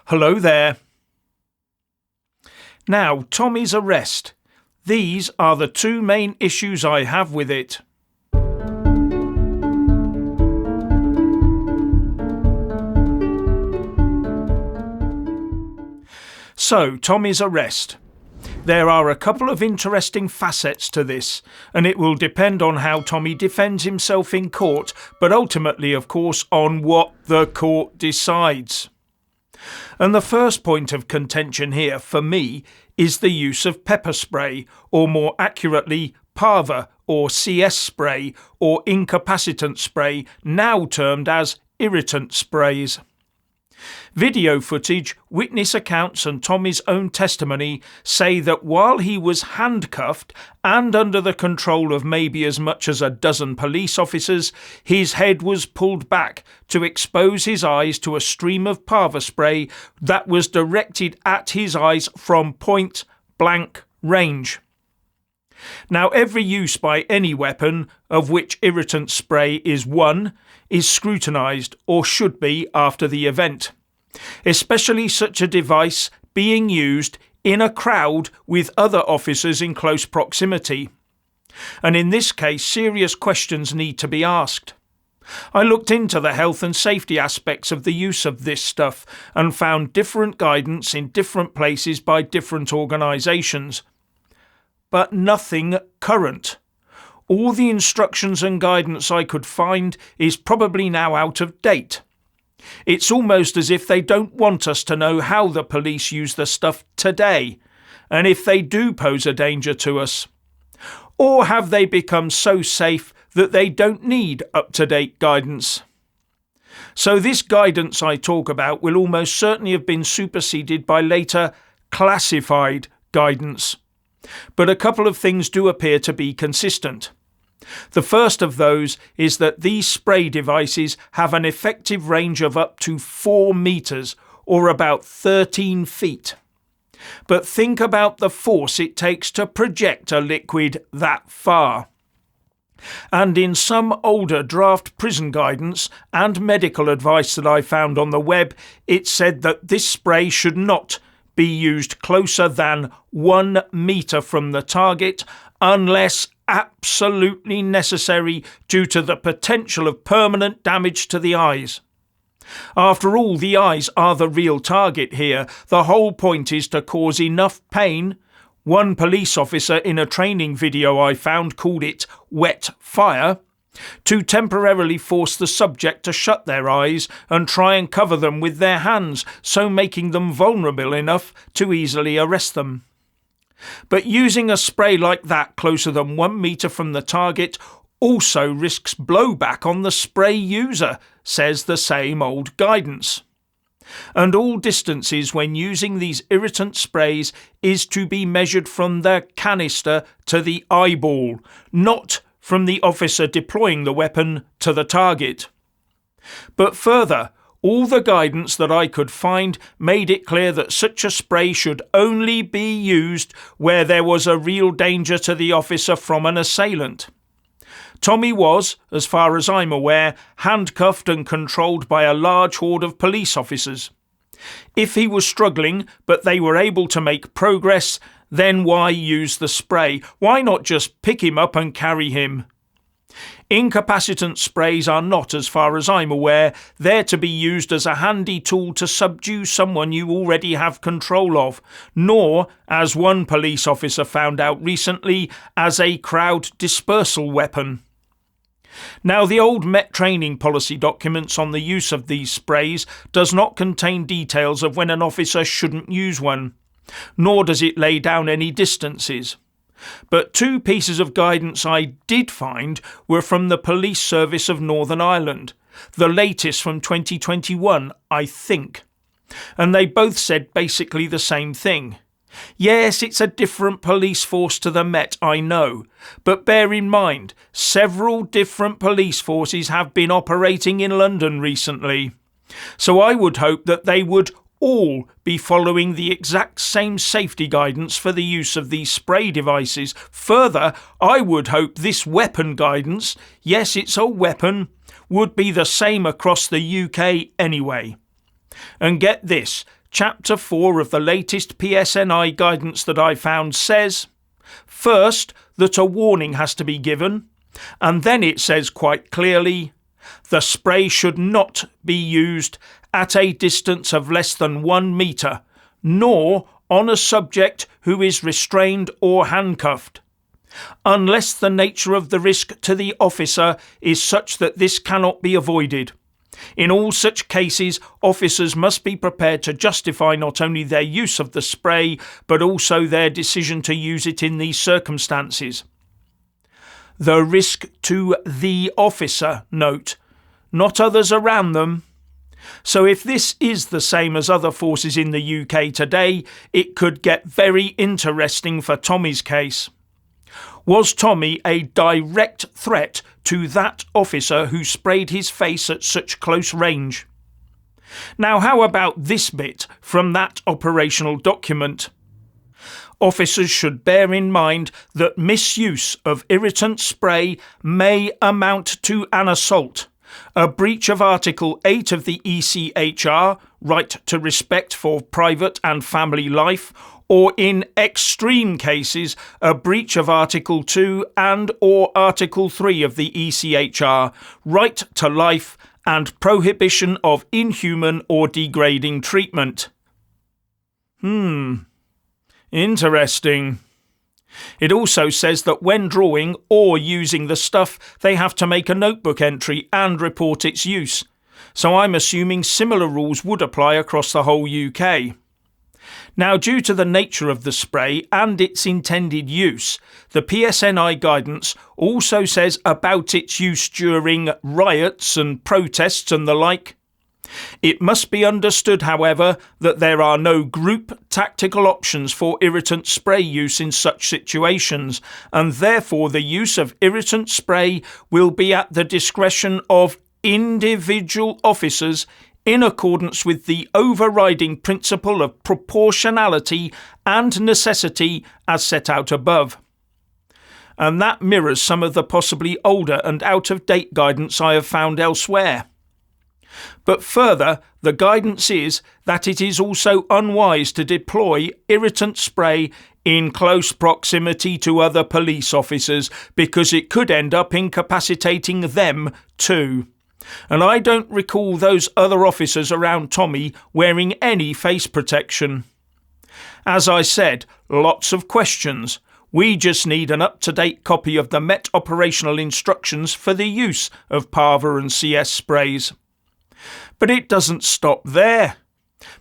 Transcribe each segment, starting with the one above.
Hello there. Now, Tommy's arrest. These are the two main issues I have with it. So, Tommy's arrest. There are a couple of interesting facets to this, and it will depend on how Tommy defends himself in court, but ultimately, of course, on what the court decides. And the first point of contention here, for me, is the use of pepper spray, or more accurately, PAVA, or CS spray, or incapacitant spray, now termed as irritant sprays. Video footage, witness accounts and Tommy's own testimony say that while he was handcuffed and under the control of maybe as much as a dozen police officers, his head was pulled back to expose his eyes to a stream of PAVA spray that was directed at his eyes from point blank range. Now, every use by any weapon, of which irritant spray is one, is scrutinised, or should be, after the event, especially such a device being used in a crowd with other officers in close proximity. And in this case, serious questions need to be asked. I looked into the health and safety aspects of the use of this stuff and found different guidance in different places by different organisations. But nothing current. All the instructions and guidance I could find is probably now out of date. It's almost as if they don't want us to know how the police use the stuff today, and if they do pose a danger to us. Or have they become so safe that they don't need up-to-date guidance? So this guidance I talk about will almost certainly have been superseded by later classified guidance. But a couple of things do appear to be consistent. The first of those is that these spray devices have an effective range of up to 4 meters, or about 13 feet. But think about the force it takes to project a liquid that far. And in some older draft prison guidance and medical advice that I found on the web, it said that this spray should not be used closer than 1 meter from the target unless absolutely necessary due to the potential of permanent damage to the eyes. After all, the eyes are the real target here. The whole point is to cause enough pain. One police officer in a training video I found called it wet fire, to temporarily force the subject to shut their eyes and try and cover them with their hands, so making them vulnerable enough to easily arrest them. But using a spray like that closer than 1 meter from the target also risks blowback on the spray user, says the same old guidance. And all distances when using these irritant sprays is to be measured from the canister to the eyeball, not from the officer deploying the weapon to the target. But further, all the guidance that I could find made it clear that such a spray should only be used where there was a real danger to the officer from an assailant. Tommy was, as far as I'm aware, handcuffed and controlled by a large horde of police officers. If he was struggling, but they were able to make progress, then why use the spray? Why not just pick him up and carry him? Incapacitant sprays are not, as far as I'm aware, there to be used as a handy tool to subdue someone you already have control of, nor, as one police officer found out recently, as a crowd dispersal weapon. Now, the old Met training policy documents on the use of these sprays does not contain details of when an officer shouldn't use one, nor does it lay down any distances. But 2 pieces of guidance I did find were from the Police Service of Northern Ireland, the latest from 2021, I think. And they both said basically the same thing. Yes, it's a different police force to the Met, I know, but bear in mind, several different police forces have been operating in London recently. So I would hope that they would all be following the exact same safety guidance for the use of these spray devices. Further, I would hope this weapon guidance, yes, it's a weapon, would be the same across the UK anyway. And get this, Chapter 4 of the latest PSNI guidance that I found says, first, that a warning has to be given, and then it says quite clearly, the spray should not be used at a distance of less than 1 metre, nor on a subject who is restrained or handcuffed, unless the nature of the risk to the officer is such that this cannot be avoided. In all such cases, officers must be prepared to justify not only their use of the spray, but also their decision to use it in these circumstances. The risk to the officer, note, not others around them. So if this is the same as other forces in the UK today, it could get very interesting for Tommy's case. Was Tommy a direct threat to that officer who sprayed his face at such close range? Now, how about this bit from that operational document? Officers should bear in mind that misuse of irritant spray may amount to an assault, a breach of Article 8 of the ECHR, right to respect for private and family life, or in extreme cases, a breach of Article 2 and or Article 3 of the ECHR, right to life and prohibition of inhuman or degrading treatment. Interesting. It also says that when drawing or using the stuff, they have to make a notebook entry and report its use. So I'm assuming similar rules would apply across the whole UK. Now, due to the nature of the spray and its intended use, the PSNI guidance also says about its use during riots and protests and the like. It must be understood, however, that there are no group tactical options for irritant spray use in such situations, and therefore the use of irritant spray will be at the discretion of individual officers in accordance with the overriding principle of proportionality and necessity as set out above. And that mirrors some of the possibly older and out-of-date guidance I have found elsewhere. But further, the guidance is that it is also unwise to deploy irritant spray in close proximity to other police officers because it could end up incapacitating them too. And I don't recall those other officers around Tommy wearing any face protection. As I said, lots of questions. We just need an up-to-date copy of the Met operational instructions for the use of Parva and CS sprays. But it doesn't stop there.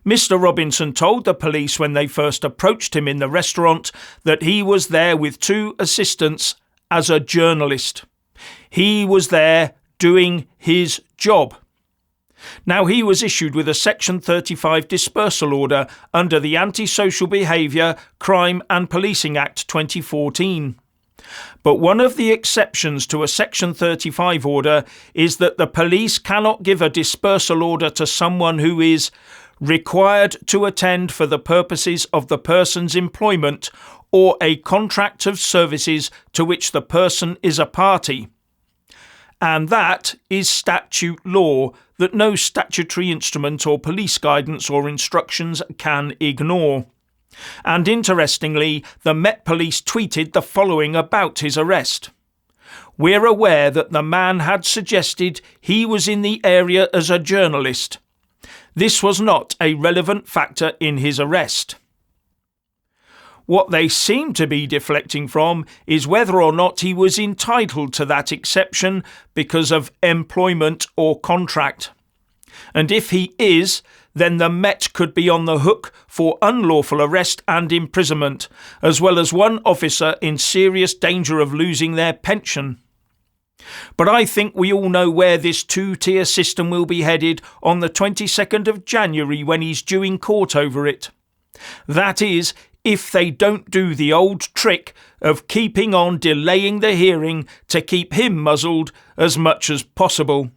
Mr. Robinson told the police when they first approached him in the restaurant that he was there with 2 assistants as a journalist. He was there doing his job. Now, he was issued with a Section 35 dispersal order under the Anti-Social Behaviour, Crime and Policing Act 2014. But one of the exceptions to a Section 35 order is that the police cannot give a dispersal order to someone who is required to attend for the purposes of the person's employment or a contract of services to which the person is a party. And that is statute law that no statutory instrument or police guidance or instructions can ignore. And interestingly, the Met Police tweeted the following about his arrest. We're aware that the man had suggested he was in the area as a journalist. This was not a relevant factor in his arrest. What they seem to be deflecting from is whether or not he was entitled to that exception because of employment or contract. And if he is, then the Met could be on the hook for unlawful arrest and imprisonment, as well as one officer in serious danger of losing their pension. But I think we all know where this 2-tier system will be headed on the 22nd of January when he's due in court over it. That is, if they don't do the old trick of keeping on delaying the hearing to keep him muzzled as much as possible.